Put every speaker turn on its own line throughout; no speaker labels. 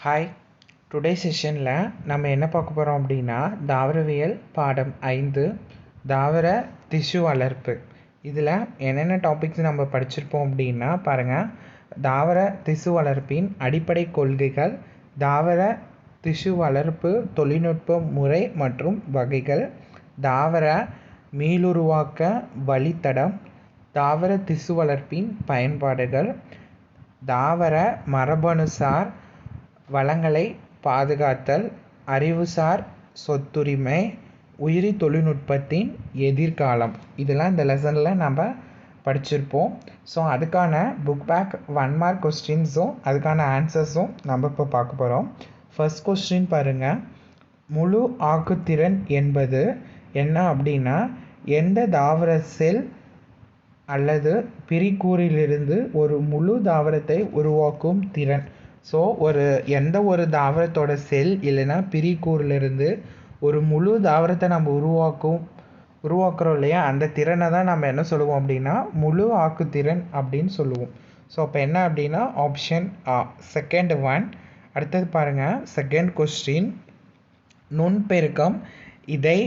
Hi, today செஷனில் நம்ம என்ன பார்க்க போகிறோம் அப்படின்னா தாவரவியல் பாடம் 5 தாவர திசு வளர்ப்பு. இதில் என்னென்ன டாபிக்ஸ் நம்ம படிச்சிருப்போம் அப்படின்னா பாருங்கள். தாவர திசு வளர்ப்பின் அடிப்படை கொள்கைகள், தாவர திசு வளர்ப்பு தொழில்நுட்ப முறை மற்றும் வகைகள், தாவர மீளுருவாக்க வழித்தடம், தாவர திசு வளர்ப்பின் பயன்பாடுகள், தாவர மரபணுசார் வளங்களை பாதுகாத்தல், அறிவுசார் சொத்துரிமை, உயிரி தொழில்நுட்பத்தின் எதிர்காலம், இதெல்லாம் இந்த லெசனில் நம்ம படிச்சிருப்போம். ஸோ அதுக்கான புக் பேக் 1 மார்க் கொஸ்டின்ஸும் அதுக்கான ஆன்சர்ஸும் நம்ம இப்போ பார்க்க போகிறோம். ஃபர்ஸ்ட் கொஸ்டின் பாருங்கள். முழு ஆக்குத்திறன் என்பது என்ன அப்படின்னா, எந்த தாவர செல் அல்லது பிரிகூறிலிருந்து ஒரு முழு தாவரத்தை உருவாக்கும் திறன். ஸோ எந்த ஒரு தாவரத்தோட செல் இல்லைன்னா பிரிகூறிலிருந்து ஒரு முழு தாவரத்தை நம்ம உருவாக்குறோம் இல்லையா, அந்த திறனை தான் நம்ம என்ன சொல்லுவோம் அப்படின்னா முழு ஆக்குத்திறன் அப்படின்னு சொல்லுவோம். ஸோ அப்போ என்ன அப்படின்னா ஆப்ஷன் ஆ, செகண்ட் ஒன். அடுத்தது பாருங்கள், செகண்ட் கொஸ்டின். நுண்பெருக்கம் இதை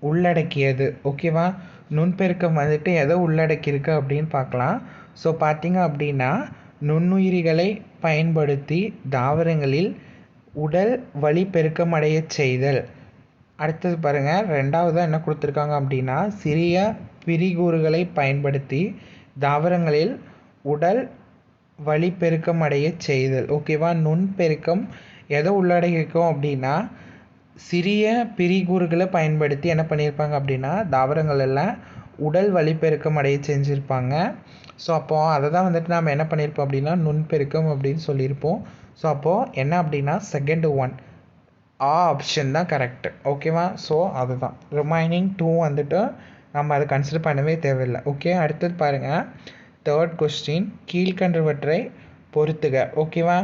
உள்ளடக்கியது. ஓகேவா, நுண்பெருக்கம் வந்துட்டு எதை உள்ளடக்கியிருக்கு அப்படின்னு பார்க்கலாம். ஸோ பார்த்தீங்க அப்படின்னா நுண்ணுயிரிகளை பயன்படுத்தி தாவரங்களில் உடல் வழி பெருக்கமடைய செய்தல். அடுத்தது பாருங்கள், ரெண்டாவதாக என்ன கொடுத்துருக்காங்க அப்படின்னா சிறிய பிரிகூறுகளை பயன்படுத்தி தாவரங்களில் உடல் வழி பெருக்கமடைய செய்தல். ஓகேவா, நுண்பெருக்கம் எதை உள்ளடக்கிக்கும் அப்படின்னா சிறிய பிரிகூறுகளை பயன்படுத்தி என்ன பண்ணியிருப்பாங்க அப்படின்னா தாவரங்கள் எல்லாம் உடல் வழிப்பெருக்கம் அடைய செஞ்சுருப்பாங்க. ஸோ அப்போது அதை தான் வந்துட்டு நம்ம என்ன பண்ணியிருப்போம் அப்படின்னா நுண்பெருக்கம் அப்படின்னு சொல்லியிருப்போம். ஸோ அப்போது என்ன அப்படின்னா செகண்ட் ஒன் ஆப்ஷன் தான் கரெக்டு. ஓகேவா, ஸோ அதுதான். ரிமைனிங் 2 வந்துட்டு நம்ம அதை கன்சிடர் பண்ணவே தேவையில்லை. ஓகே, அடுத்தது பாருங்கள், தேர்ட் கொஸ்டின். கீழ்கண்டவற்றை பொறுத்துக. ஓகேவா,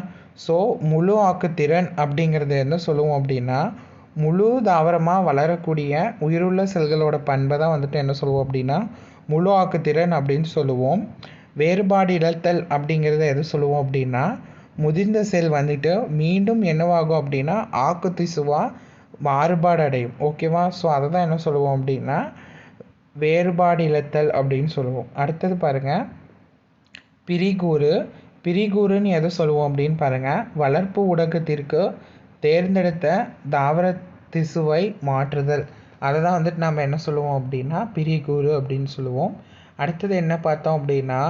ஸோ முழு ஆக்குத்திறன் அப்படிங்கிறது என்ன சொல்லுவோம் அப்படின்னா முழு தாவரமாக வளரக்கூடிய உயிருள்ள செல்களோட பண்பை தான் வந்துட்டு என்ன சொல்லுவோம் அப்படின்னா முழு ஆக்குத்திறன் அப்படின்னு சொல்லுவோம். வேறுபாடு இழத்தல் அப்படிங்கிறத எது சொல்லுவோம் அப்படின்னா முதிர்ந்த செல் வந்துட்டு மீண்டும் என்னவாகும் அப்படின்னா ஆக்கு திசுவாக மாறுபாடு அடையும். ஓகேவா, ஸோ அதை தான் என்ன சொல்லுவோம் அப்படின்னா வேறுபாடு இழத்தல் அப்படின்னு சொல்லுவோம். அடுத்தது பாருங்கள், பிரிகூறுன்னு எதை சொல்லுவோம் அப்படின்னு பாருங்கள் வளர்ப்பு ஊடகத்திற்கு தேர்ந்தெடுத்த தாவர திசுவை மாற்றுதல். அதை தான் வந்துட்டு நம்ம என்ன சொல்லுவோம் அப்படின்னா பிரிகூறு அப்படின்னு சொல்லுவோம். அடுத்தது என்ன பார்த்தோம் அப்படின்னா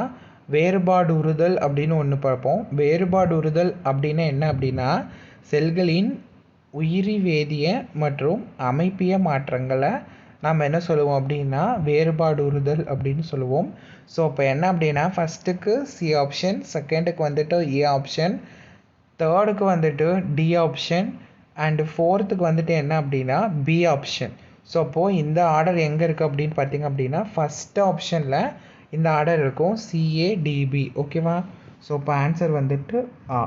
வேறுபாடு உறுதல் அப்படின்னு ஒன்று பார்ப்போம். வேறுபாடு உறுதல் அப்படின்னா என்ன அப்படின்னா செல்களின் உயிரி வேதிய மற்றும் அமைப்பிய மாற்றங்களை நம்ம என்ன சொல்லுவோம் அப்படின்னா வேறுபாடு உறுதல் அப்படின்னு சொல்லுவோம். ஸோ இப்போ என்ன அப்படின்னா ஃபஸ்ட்டுக்கு சி ஆப்ஷன், செகண்டுக்கு வந்துட்டு ஏ ஆப்ஷன், தேர்டுக்கு வந்துட்டு டி ஆப்ஷன், அண்டு ஃபோர்த்துக்கு வந்துட்டு என்ன அப்படின்னா பி ஆப்ஷன். ஸோ அப்போது இந்த ஆர்டர் எங்கே இருக்குது அப்படின்னு பார்த்தீங்க அப்படின்னா ஃபஸ்ட் ஆப்ஷனில் இந்த ஆர்டர் இருக்கும், சிஏடிபி. ஓகேவா, ஸோ இப்போ ஆன்சர் வந்துட்டு ஆ.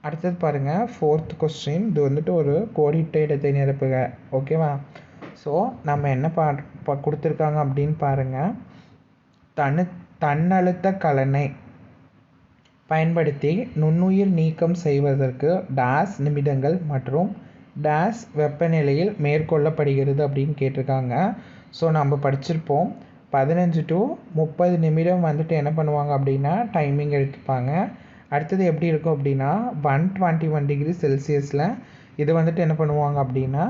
அடுத்தது பாருங்கள், ஃபோர்த் கொஸ்டின். இது வந்துட்டு ஒரு கோடிட்ட இடத்தை நிரப்புக. ஓகேவா, ஸோ நம்ம என்ன கொடுத்துருக்காங்க அப்படின்னு பாருங்கள். தன்னழுத்த கலனை பயன்படுத்தி நுண்ணுயிர் நீக்கம் செய்வதற்கு டேஸ் நிமிடங்கள் மற்றும் டேஸ் வெப்பநிலையில் மேற்கொள்ளப்படுகிறது அப்படின்னு கேட்டிருக்காங்க. ஸோ நம்ம படிச்சிருப்போம் 15 to 30 நிமிடம் வந்துட்டு என்ன பண்ணுவாங்க அப்படின்னா டைமிங் எடுத்துப்பாங்க. அடுத்தது எப்படி இருக்கும் அப்படின்னா 121 டிகிரி செல்சியஸில் இது வந்துட்டு என்ன பண்ணுவாங்க அப்படின்னா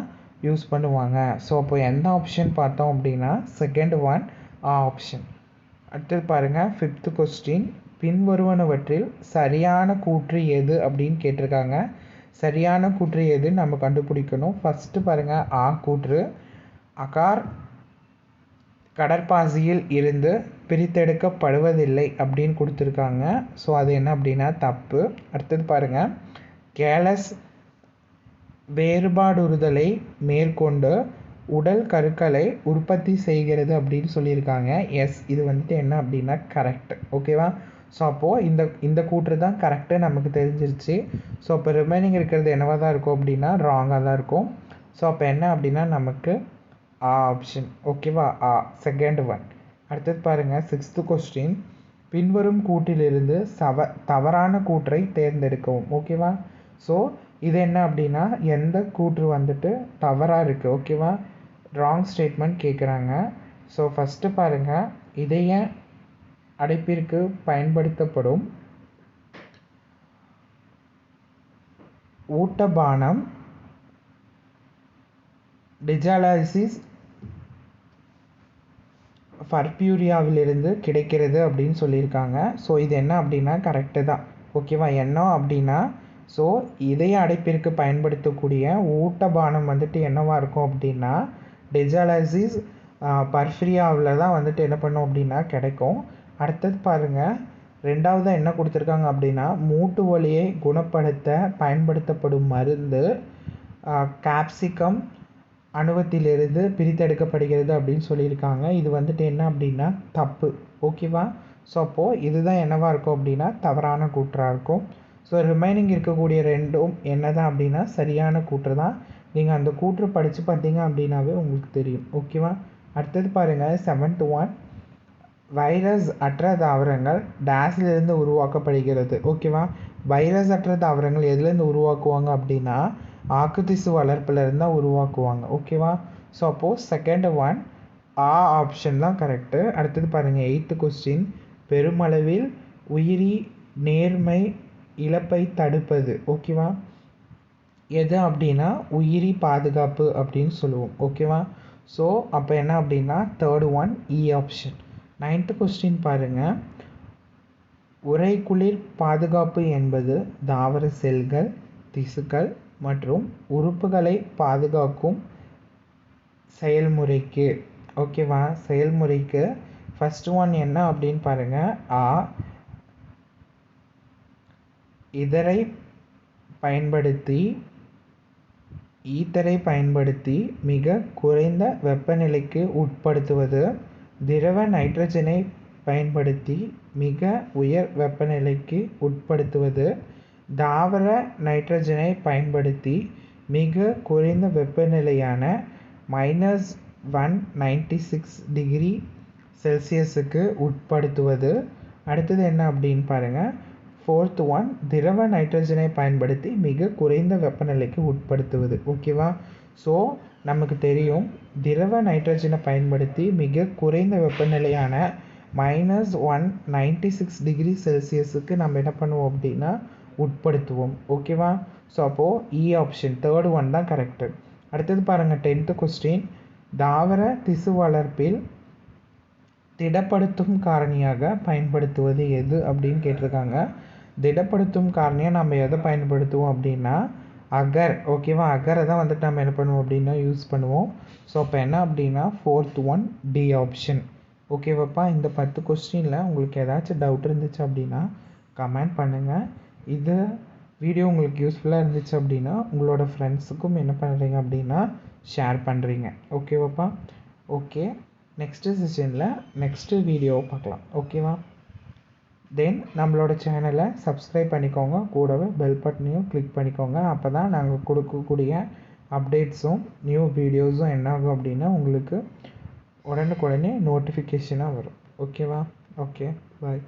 யூஸ் பண்ணுவாங்க. ஸோ அப்போ எந்த ஆப்ஷன் பார்த்தோம் அப்படின்னா செகண்ட் ஒன் ஆப்ஷன். அடுத்தது பாருங்கள், ஃபிஃப்த் கொஸ்டின். பின்வருவனவற்றில் சரியான கூற்று எது அப்படின்னு கேட்டிருக்காங்க. சரியான கூற்று எதுன்னு நம்ம கண்டுபிடிக்கணும். ஃபஸ்ட்டு பாருங்கள், ஆ கூற்று. அகார் கடற்பாசியில் இருந்து பிரித்தெடுக்கப்படுவதில்லை அப்படின்னு கொடுத்துருக்காங்க. ஸோ அது என்ன அப்படின்னா தப்பு. அடுத்தது பாருங்கள், கேலஸ் வேறுபாடுறுதலை மேற்கொண்டு உடல் கருக்களை உற்பத்தி செய்கிறது அப்படின்னு சொல்லியிருக்காங்க. எஸ், இது வந்துட்டு என்ன அப்படின்னா கரெக்ட். ஓகேவா, ஸோ அப்போது இந்த கூற்று தான் கரெக்டு நமக்கு தெரிஞ்சிருச்சு. ஸோ அப்போ ரிமைனிங் இருக்கிறது என்னவாக தான் இருக்கும் அப்படின்னா ராங்காக தான் இருக்கும். ஸோ அப்போ என்ன அப்படின்னா நமக்கு ஆ ஆப்ஷன். ஓகேவா, ஆ செகண்ட் ஒன். அடுத்தது பாருங்கள், சிக்ஸ்த்து கொஸ்டின். பின்வரும் கூற்றிலிருந்து தவறான கூற்றை தேர்ந்தெடுக்கவும். ஓகேவா, ஸோ இது என்ன அப்படின்னா எந்த கூற்று வந்துட்டு தவறாக இருக்குது, ஓகேவா? ராங் ஸ்டேட்மெண்ட் கேட்குறாங்க. ஸோ ஃபஸ்ட்டு பாருங்கள், இதய அடைப்பிற்கு பயன்படுத்தப்படும் ஊட்டபானம் டிஜாலிசிஸ் பர்பியூரியாவிலிருந்து கிடைக்கிறது அப்படின்னு சொல்லியிருக்காங்க. ஸோ இது என்ன அப்படின்னா கரெக்டு தான், ஓகேவா? என்ன அப்படின்னா ஸோ இதய அடைப்பிற்கு பயன்படுத்தக்கூடிய ஊட்டபானம் வந்துட்டு என்னவாக இருக்கும் அப்படின்னா டிஜாலிசிஸ் பர்பியூரியாவில் தான் வந்துட்டு என்ன பண்ணும் அப்படின்னா கிடைக்கும். அடுத்தது பாருங்கள், ரெண்டாவது என்ன கொடுத்துருக்காங்க அப்படின்னா மூட்டு வலியை குணப்படுத்த பயன்படுத்தப்படும் மருந்து கேப்சிகம் அணுவத்திலிருந்து பிரித்தெடுக்கப்படுகிறது அப்படின்னு சொல்லியிருக்காங்க. இது வந்துட்டு என்ன அப்படின்னா தப்பு, ஓகேவா? ஸோ அப்போது இதுதான் என்னவாக இருக்கும் அப்படின்னா தவறான கூற்றாக இருக்கும். ஸோ ரிமைனிங் இருக்கக்கூடிய ரெண்டும் என்ன தான் அப்படின்னா சரியான கூற்று தான். நீங்கள் அந்த கூற்று படித்து பார்த்தீங்க அப்படின்னாவே உங்களுக்கு தெரியும், ஓகேவா? அடுத்தது பாருங்கள், 7th one, வைரஸ் அற்ற தாவரங்கள் டேஸ்லேருந்து உருவாக்கப்படுகிறது, ஓகேவா? வைரஸ் அற்ற தாவரங்கள் எதுலேருந்து உருவாக்குவாங்க அப்படின்னா ஆக்குத்திசு வளர்ப்பிலேருந்து தான் உருவாக்குவாங்க, ஓகேவா? ஸோ அப்போது செகண்ட் ஒன் ஆப்ஷன் தான் கரெக்டு. அடுத்தது பாருங்கள், 8th question, பெருமளவில் உயிரி நேர்மை இழப்பை தடுப்பது, ஓகேவா? எது அப்படின்னா உயிரி பாதுகாப்பு அப்படின்னு சொல்லுவோம், ஓகேவா? ஸோ அப்போ என்ன அப்படின்னா third one option. 9th question பாருங்கள், உறைக்குளிர் பாதுகாப்பு என்பது தாவர செல்கள், திசுக்கள் மற்றும் உறுப்புகளை பாதுகாக்கும் செயல்முறைக்கு, ஓகேவா? செயல்முறைக்கு ஃபர்ஸ்ட் ஒன் என்ன அப்படின்னு பாருங்கள், ஈத்தரை பயன்படுத்தி மிக குறைந்த வெப்பநிலைக்கு உட்படுத்துவது, திரவ நைட்ரஜனை பயன்படுத்தி மிக உயர் வெப்பநிலைக்கு உட்படுத்துவது, தாவர நைட்ரஜனை பயன்படுத்தி மிக குறைந்த வெப்பநிலையான -196 டிகிரி செல்சியஸுக்கு உட்படுத்துவது. அடுத்தது என்ன அப்படின்னு பாருங்கள், 4th ஒன், திரவ நைட்ரஜனை பயன்படுத்தி மிக குறைந்த வெப்பநிலைக்கு உட்படுத்துவது, ஓகேவா? ஸோ நமக்கு தெரியும், திரவ நைட்ரஜனை பயன்படுத்தி மிக குறைந்த வெப்பநிலையான -196 டிகிரி செல்சியஸுக்கு நம்ம என்ன பண்ணுவோம் அப்படின்னா உட்படுத்துவோம், ஓகேவா? ஸோ அப்போது ஆப்ஷன் தேர்ட் ஒன் தான் கரெக்டு. அடுத்தது பாருங்கள், 10th question, தாவர திசு வளர்ப்பில் திடப்படுத்தும் காரணியாக பயன்படுத்துவது எது அப்படின்னு கேட்டிருக்காங்க. திடப்படுத்தும் காரணியாக நம்ம எதை பயன்படுத்துவோம் அப்படின்னா அகர், ஓகேவா? அகரை தான் வந்துட்டு நம்ம என்ன பண்ணுவோம் அப்படின்னா யூஸ் பண்ணுவோம். ஸோ அப்போ என்ன அப்படின்னா 4th ஒன் ஆப்ஷன், ஓகேவாப்பா? இந்த 10 கொஸ்டினில் உங்களுக்கு ஏதாச்சும் டவுட் இருந்துச்சு அப்படின்னா கமெண்ட் பண்ணுங்கள். இது வீடியோ உங்களுக்கு யூஸ்ஃபுல்லாக இருந்துச்சு அப்படின்னா உங்களோட ஃப்ரெண்ட்ஸுக்கும் என்ன பண்ணுறீங்க அப்படின்னா ஷேர் பண்ணுறீங்க, ஓகேவாப்பா? ஓகே, நெக்ஸ்ட்டு செஷனில் நெக்ஸ்ட்டு வீடியோவை பார்க்கலாம், ஓகேவா? தென் நம்மளோட சேனலை சப்ஸ்கிரைப் பண்ணிக்கோங்க, கூடவே பெல் பட்டனையும் கிளிக் பண்ணிக்கோங்க. அப்போ தான் நாங்கள் கொடுக்கக்கூடிய அப்டேட்ஸும் நியூ வீடியோஸும் என்ன ஆகும் அப்படின்னா உங்களுக்கு உடனுக்குடனே நோட்டிஃபிகேஷனாக வரும், ஓகேவா? ஓகே, பாய்.